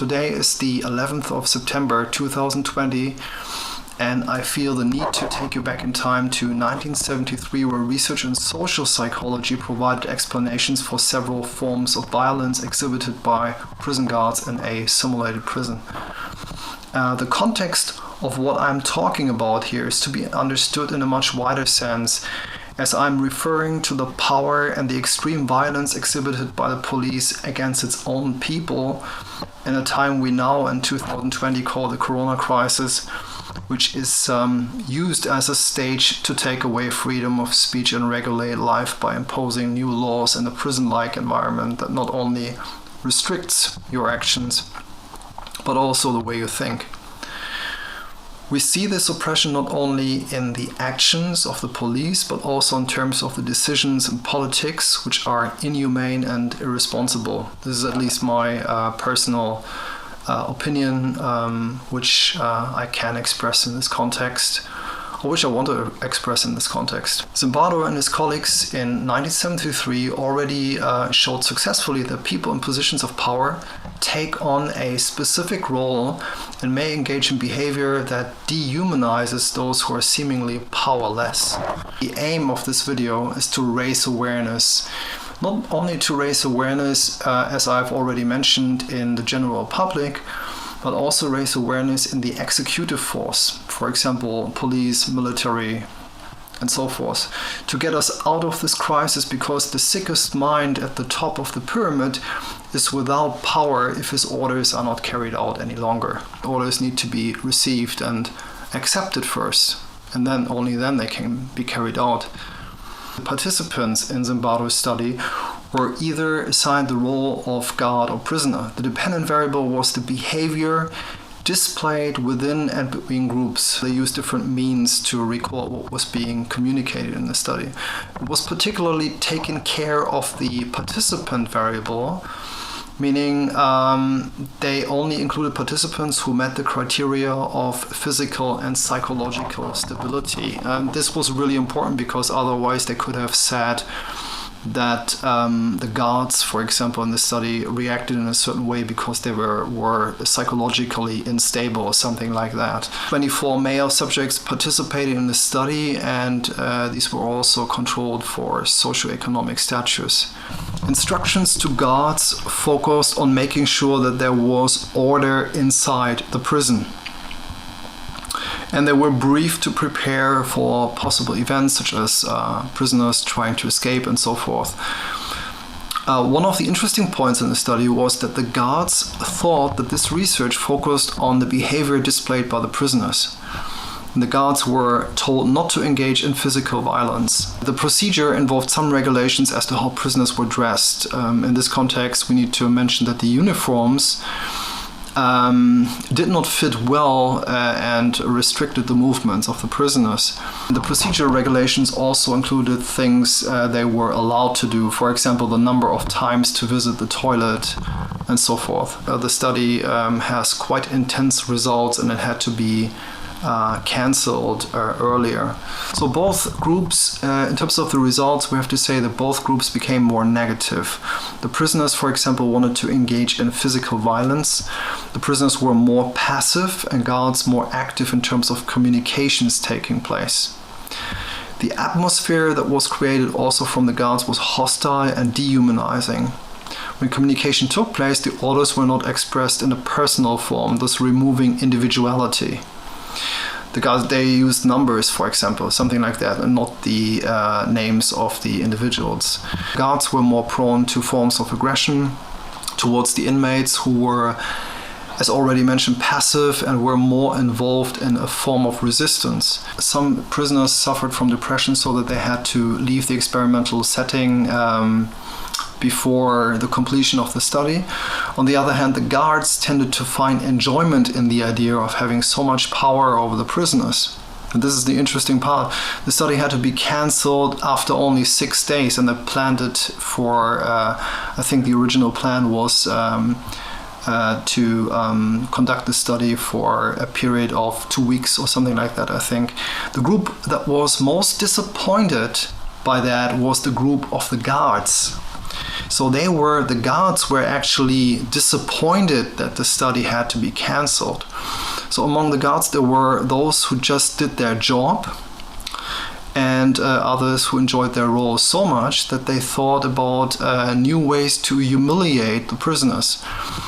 today is the 11th of September 2020, and I feel the need to take you back in time to 1973, where research in social psychology provided explanations for several forms of violence exhibited by prison guards in a simulated prison. The context of what I'm talking about here is to be understood in a much wider sense, as I'm referring to the power and the extreme violence exhibited by the police against its own people in a time we now in 2020 call the Corona crisis, which is used as a stage to take away freedom of speech and regulate life by imposing new laws in a prison-like environment that not only restricts your actions, but also the way you think. We see this oppression not only in the actions of the police, but also in terms of the decisions in politics, which are inhumane and irresponsible. This is at least my personal opinion, which I can express in this context, or which I want to express in this context. Zimbardo and his colleagues in 1973 already showed successfully that people in positions of power take on a specific role and may engage in behavior that dehumanizes those who are seemingly powerless. The aim of this video is to raise awareness, not only to raise awareness, as I've already mentioned, in the general public, but also raise awareness in the executive force, for example, police, military, and so forth, to get us out of this crisis, because the sickest mind at the top of the pyramid is without power if his orders are not carried out any longer. Orders need to be received and accepted first, and then only then they can be carried out. The participants in Zimbardo's study were either assigned the role of guard or prisoner. The dependent variable was the behavior displayed within and between groups. They used different means to record what was being communicated in the study. It was particularly taken care of the participant variable, meaning they only included participants who met the criteria of physical and psychological stability. This was really important because otherwise they could have said that the guards, for example, in the study reacted in a certain way because they were psychologically unstable or something like that. 24 male subjects participated in the study, and these were also controlled for socioeconomic status. Instructions to guards focused on making sure that there was order inside the prison. And they were briefed to prepare for possible events such as prisoners trying to escape and so forth. One of the interesting points in the study was that the guards thought that this research focused on the behavior displayed by the prisoners. The guards were told not to engage in physical violence. The procedure involved some regulations as to how prisoners were dressed. In this context, we need to mention that the uniforms did not fit well and restricted the movements of the prisoners. The procedural regulations also included things they were allowed to do, for example, the number of times to visit the toilet and so forth. The study has quite intense results, and it had to be cancelled earlier. So both groups, in terms of the results, we have to say that both groups became more negative. The prisoners, for example, wanted to engage in physical violence. The prisoners were more passive and guards more active in terms of communications taking place. The atmosphere that was created also from the guards was hostile and dehumanizing. When communication took place, the orders were not expressed in a personal form, thus removing individuality. The guards, they used numbers, for example, something like that, and not the names of the individuals. Guards were more prone to forms of aggression towards the inmates, who were, as already mentioned, passive and were more involved in a form of resistance. Some prisoners suffered from depression so that they had to leave the experimental setting before the completion of the study. On the other hand, the guards tended to find enjoyment in the idea of having so much power over the prisoners. And this is the interesting part. The study had to be cancelled after only 6 days, and they planned it for, I think the original plan was to conduct the study for a period of 2 weeks or something like that, I think. The group that was most disappointed by that was the group of the guards. So the guards were actually disappointed that the study had to be cancelled. So among the guards there were those who just did their job, and others who enjoyed their role so much that they thought about new ways to humiliate the prisoners.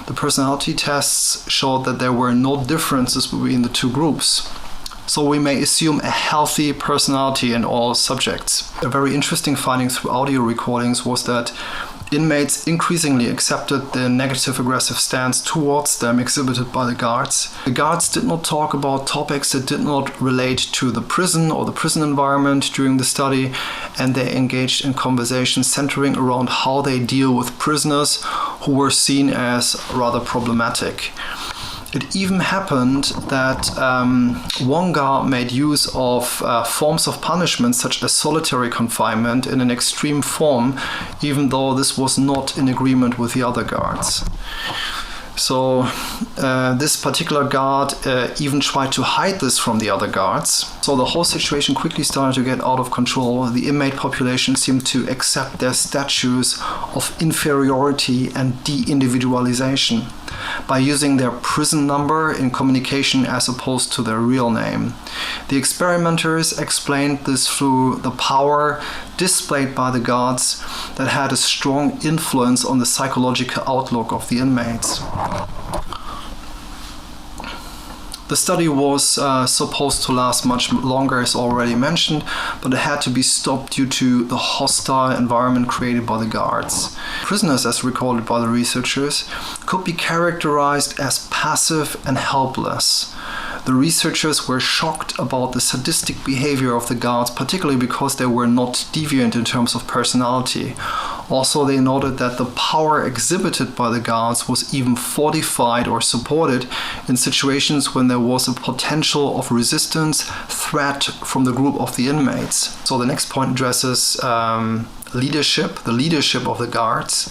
The personality tests showed that there were no differences between the two groups. So we may assume a healthy personality in all subjects. A very interesting finding through audio recordings was that inmates increasingly accepted the negative aggressive stance towards them exhibited by the guards. The guards did not talk about topics that did not relate to the prison or the prison environment during the study, and they engaged in conversations centering around how they deal with prisoners who were seen as rather problematic. It even happened that one guard made use of forms of punishment such as solitary confinement in an extreme form, even though this was not in agreement with the other guards. So this particular guard even tried to hide this from the other guards. So the whole situation quickly started to get out of control. The inmate population seemed to accept their status of inferiority and de-individualization by using their prison number in communication as opposed to their real name. The experimenters explained this through the power displayed by the guards that had a strong influence on the psychological outlook of the inmates. The study was supposed to last much longer, as already mentioned, but it had to be stopped due to the hostile environment created by the guards. Prisoners, as recorded by the researchers, could be characterized as passive and helpless. The researchers were shocked about the sadistic behavior of the guards, particularly because they were not deviant in terms of personality. Also, they noted that the power exhibited by the guards was even fortified or supported in situations when there was a potential of resistance, threat from the group of the inmates. So the next point addresses leadership, the leadership of the guards.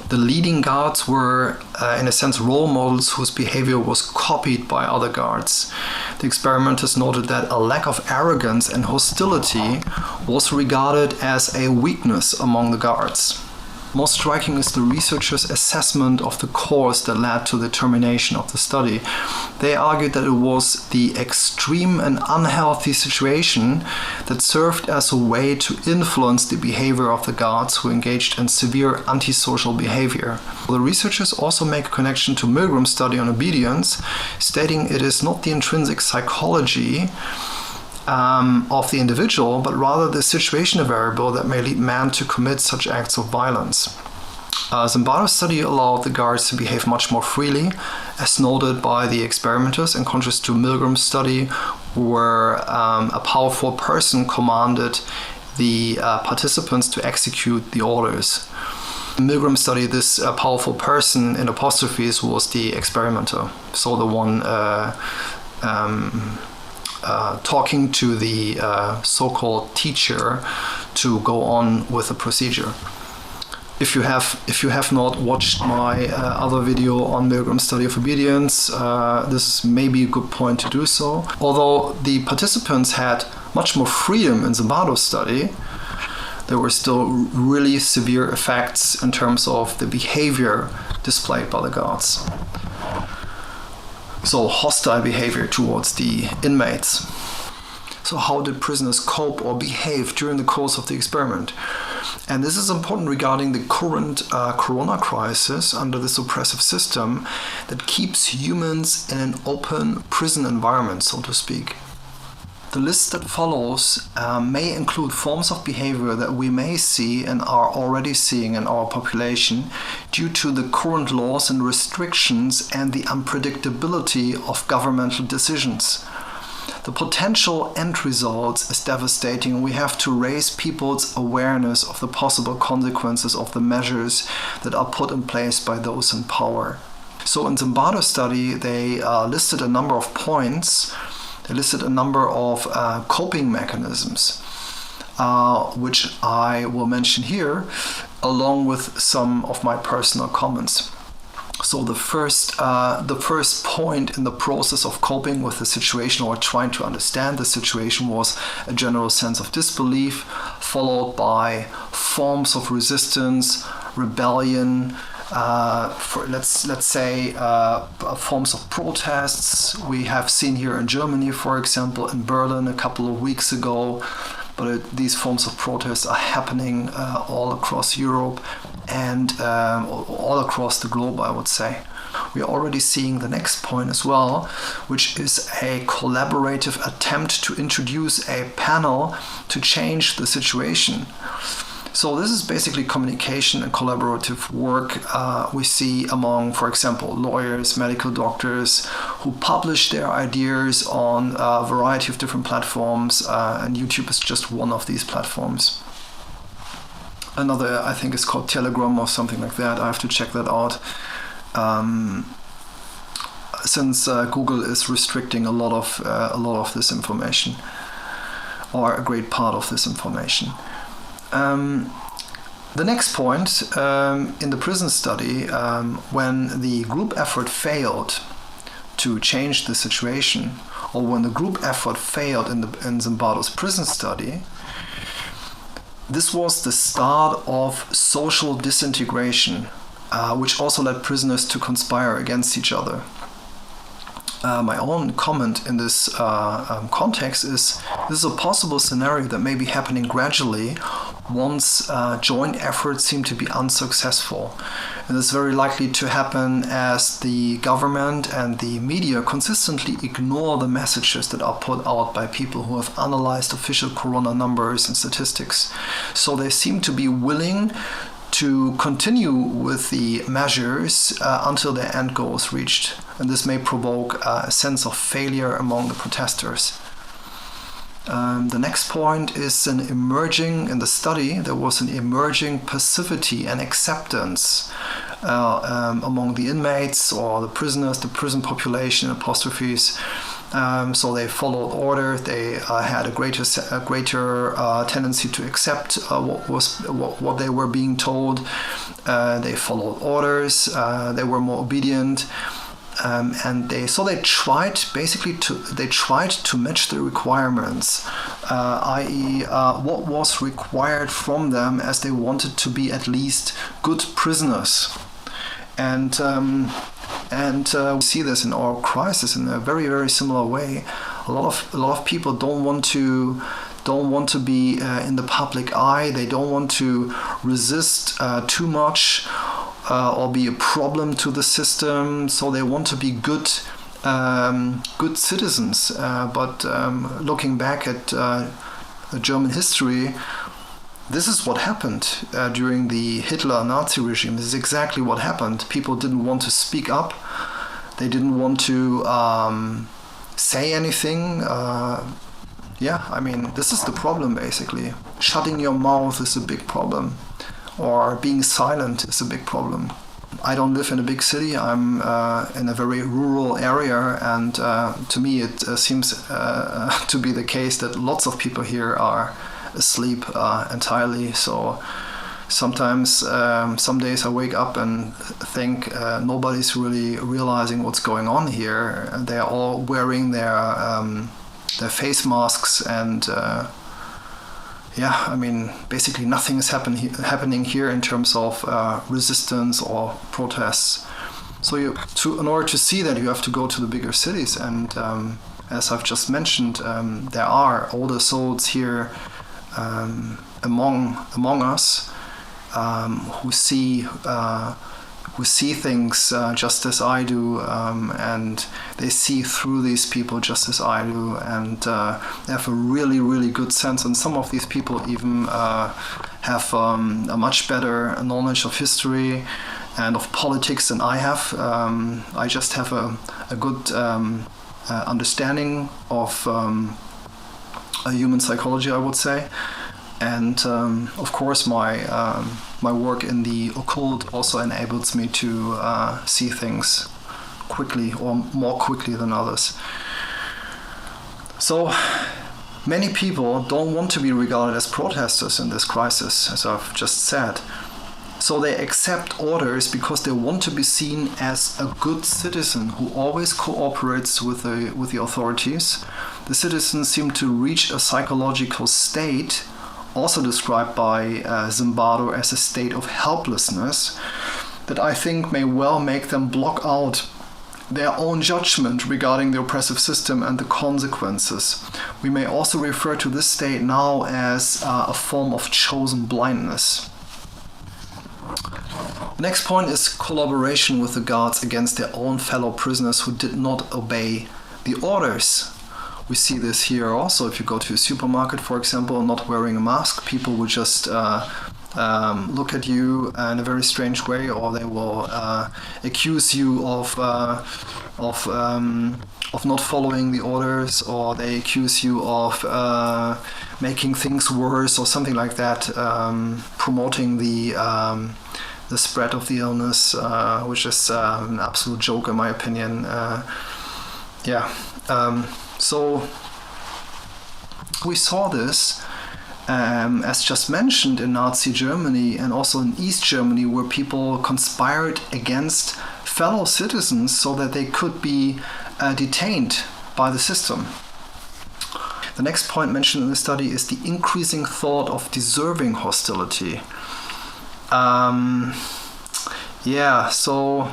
The leading guards were, in a sense, role models whose behavior was copied by other guards. The experimenters noted that a lack of arrogance and hostility was regarded as a weakness among the guards. Most striking is the researchers' assessment of the cause that led to the termination of the study. They argued that it was the extreme and unhealthy situation that served as a way to influence the behavior of the guards who engaged in severe antisocial behavior. The researchers also make a connection to Milgram's study on obedience, stating it is not the intrinsic psychology of the individual, but rather the situational variable that may lead man to commit such acts of violence. Zimbardo's study allowed the guards to behave much more freely, as noted by the experimenters, in contrast to Milgram's study, where a powerful person commanded the participants to execute the orders. In Milgram's study, this powerful person, in apostrophes, was the experimenter, so the one talking to the so-called teacher to go on with the procedure. If you have not watched my other video on Milgram's study of obedience, this is maybe a good point to do so. Although the participants had much more freedom in Zimbardo's study, there were still really severe effects in terms of the behavior displayed by the guards. So hostile behavior towards the inmates. So how did prisoners cope or behave during the course of the experiment? And this is important regarding the current corona crisis under this oppressive system that keeps humans in an open prison environment, so to speak. The list that follows may include forms of behavior that we may see and are already seeing in our population due to the current laws and restrictions and the unpredictability of governmental decisions. The potential end result is devastating. We have to raise people's awareness of the possible consequences of the measures that are put in place by those in power. So in Zimbardo's study, they listed a number of points. They listed a number of coping mechanisms, which I will mention here, along with some of my personal comments. So the first point in the process of coping with the situation or trying to understand the situation was a general sense of disbelief, followed by forms of resistance, rebellion, for let's say forms of protests. We have seen here in Germany, for example, in Berlin a couple of weeks ago. But these forms of protests are happening all across Europe and all across the globe, I would say. We are already seeing the next point as well, which is a collaborative attempt to introduce a panel to change the situation. So this is basically communication and collaborative work we see among, for example, lawyers, medical doctors, who publish their ideas on a variety of different platforms, and YouTube is just one of these platforms. Another, I think, is called Telegram or something like that. I have to check that out. Since Google is restricting a lot of this information, or a great part of this information. The next point, in the prison study, when the group effort failed to change the situation, or when the group effort failed in Zimbardo's prison study, this was the start of social disintegration, which also led prisoners to conspire against each other. My own comment in this context is this is a possible scenario that may be happening gradually once joint efforts seem to be unsuccessful. And it's very likely to happen as the government and the media consistently ignore the messages that are put out by people who have analyzed official corona numbers and statistics. So they seem to be willing to continue with the measures until their end goal is reached. And this may provoke a sense of failure among the protesters. The next point is in the study, there was an emerging passivity and acceptance among the inmates or the prisoners, the prison population, apostrophes. So they followed order. They had a greater tendency to accept what they were being told. They followed orders. They were more obedient. And they tried to match the requirements, i.e. what was required from them, as they wanted to be at least good prisoners. And we see this in our crisis in a very, very similar way. A lot of people don't want to be in the public eye. They don't want to resist too much. Or be a problem to the system, so they want to be good citizens. But looking back at German history, this is what happened during the Hitler-Nazi regime. This is exactly what happened. People didn't want to speak up. They didn't want to say anything. This is the problem, basically. Shutting your mouth is a big problem. Or being silent is a big problem. I don't live in a big city. I'm in a very rural area, and to me it seems to be the case that lots of people here are asleep entirely. So sometimes, some days I wake up and think nobody's really realizing what's going on here. They're all wearing their face masks and basically nothing is happening here in terms of resistance or protests. So in order to see that, you have to go to the bigger cities. And as I've just mentioned, there are older souls here among us who see things just as I do, and they see through these people just as I do, and they have a really, really good sense. And some of these people even have a much better knowledge of history and of politics than I have. I just have a good understanding of human psychology, I would say. And of course, my work in the occult also enables me to see things quickly, or more quickly than others. So many people don't want to be regarded as protesters in this crisis, as I've just said. So they accept orders because they want to be seen as a good citizen who always cooperates with the authorities. The citizens seem to reach a psychological state also described by Zimbardo as a state of helplessness that I think may well make them block out their own judgment regarding the oppressive system and the consequences. We may also refer to this state now as a form of chosen blindness. The next point is collaboration with the guards against their own fellow prisoners who did not obey the orders. We see this here also. If you go to a supermarket, for example, not wearing a mask, people will just look at you in a very strange way, or they will accuse you of not following the orders, or they accuse you of making things worse, or something like that, promoting the spread of the illness, which is an absolute joke in my opinion. So we saw this, as just mentioned, in Nazi Germany and also in East Germany, where people conspired against fellow citizens so that they could be detained by the system. The next point mentioned in the study is the increasing thought of deserving hostility. So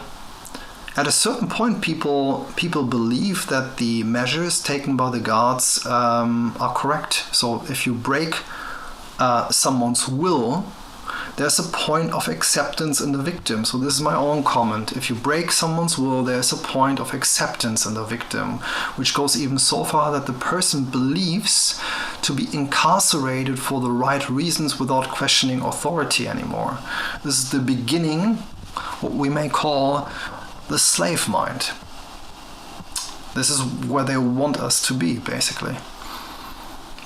at a certain point, people believe that the measures taken by the guards are correct. So if you break someone's will, there's a point of acceptance in the victim. So this is my own comment. If you break someone's will, there's a point of acceptance in the victim, which goes even so far that the person believes to be incarcerated for the right reasons without questioning authority anymore. This is the beginning, what we may call the slave mind. This is where they want us to be, basically.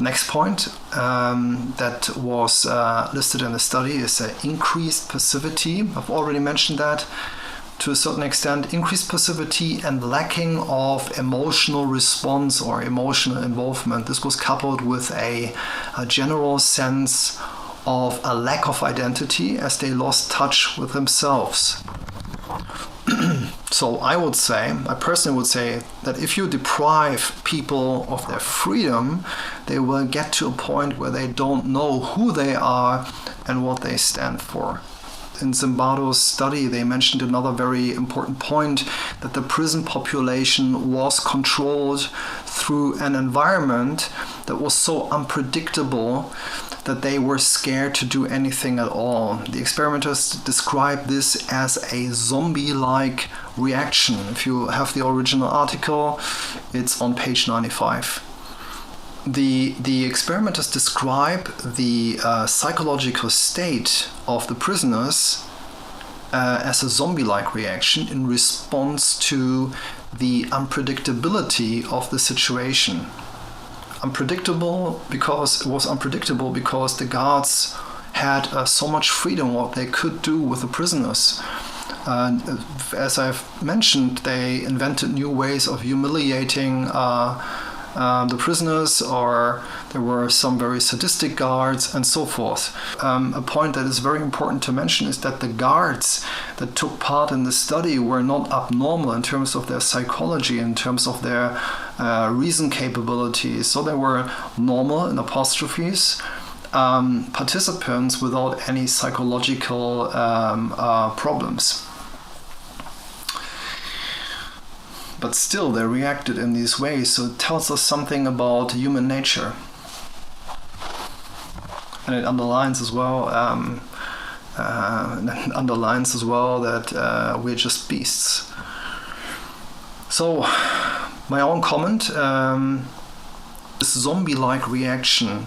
Next point that was listed in the study is increased passivity. I've already mentioned that to a certain extent. Increased passivity and lacking of emotional response or emotional involvement. This was coupled with a general sense of a lack of identity, as they lost touch with themselves. So I personally would say that if you deprive people of their freedom, they will get to a point where they don't know who they are and what they stand for. In Zimbardo's study, they mentioned another very important point, that the prison population was controlled through an environment that was so unpredictable that they were scared to do anything at all. The experimenters describe this as a zombie-like reaction. If you have the original article, it's on page 95. The experimenters describe the psychological state of the prisoners as a zombie-like reaction in response to the unpredictability of the situation. Unpredictable because the guards had so much freedom what they could do with the prisoners. As I've mentioned, they invented new ways of humiliating the prisoners, or there were some very sadistic guards and so forth. A point that is very important to mention is that the guards that took part in the study were not abnormal in terms of their psychology, in terms of their reason capabilities. So they were normal, in apostrophes, participants without any psychological problems. But still they reacted in these ways, so it tells us something about human nature. And it underlines as well that we're just beasts. So my own comment, this zombie-like reaction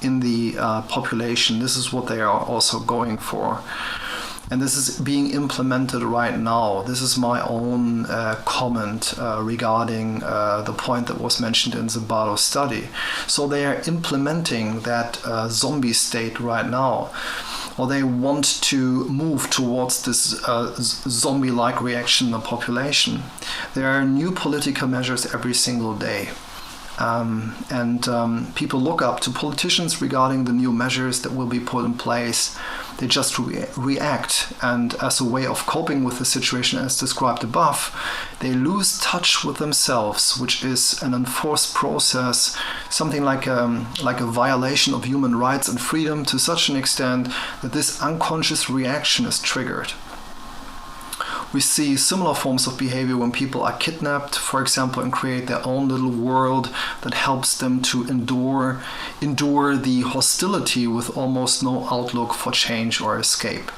in the population, this is what they are also going for. And this is being implemented right now. This is my own comment regarding the point that was mentioned in Zimbardo's study. So they are implementing that zombie state right now. Or they want to move towards this zombie-like reaction in the population. There are new political measures every single day. People look up to politicians regarding the new measures that will be put in place. they just react, and as a way of coping with the situation as described above, they lose touch with themselves, which is an enforced process, something like a violation of human rights and freedom, to such an extent that this unconscious reaction is triggered. We see similar forms of behavior when people are kidnapped, for example, and create their own little world that helps them to endure the hostility with almost no outlook for change or escape.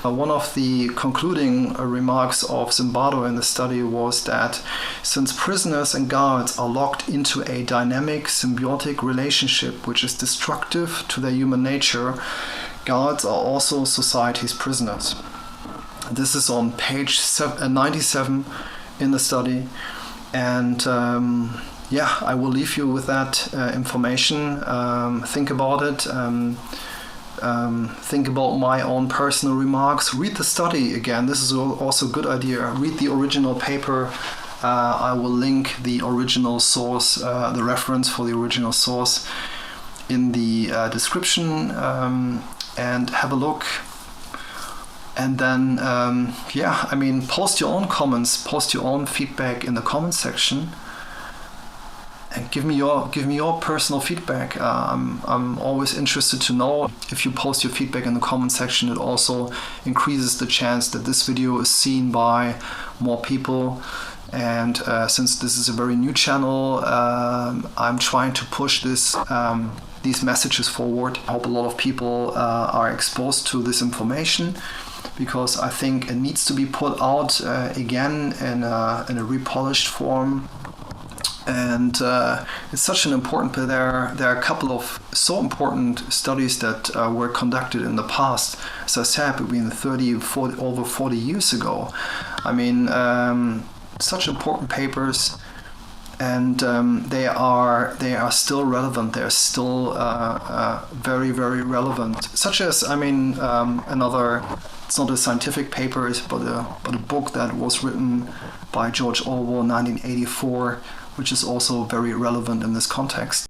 One of the concluding remarks of Zimbardo in the study was that since prisoners and guards are locked into a dynamic symbiotic relationship which is destructive to their human nature, guards are also society's prisoners. This is on page 97 in the study, and I will leave you with that information. Think about it. Think about my own personal remarks. Read the study again. This is also a good idea. Read the original paper. I will link the original source, the reference for the original source, in the description, and have a look. And then, post your own comments, post your own feedback in the comment section, and give me your personal feedback. I'm always interested to know. If you post your feedback in the comment section, it also increases the chance that this video is seen by more people. And since this is a very new channel, I'm trying to push these messages forward. I hope a lot of people are exposed to this information, because I think it needs to be put out again in a repolished form. And it's such an important, there are a couple of so important studies that were conducted in the past, as I said, between over 40 years ago. I mean, such important papers, and they are still relevant. They're still very, very relevant. Such as, another, it's not a scientific paper, but a book that was written by George Orwell in 1984, which is also very relevant in this context.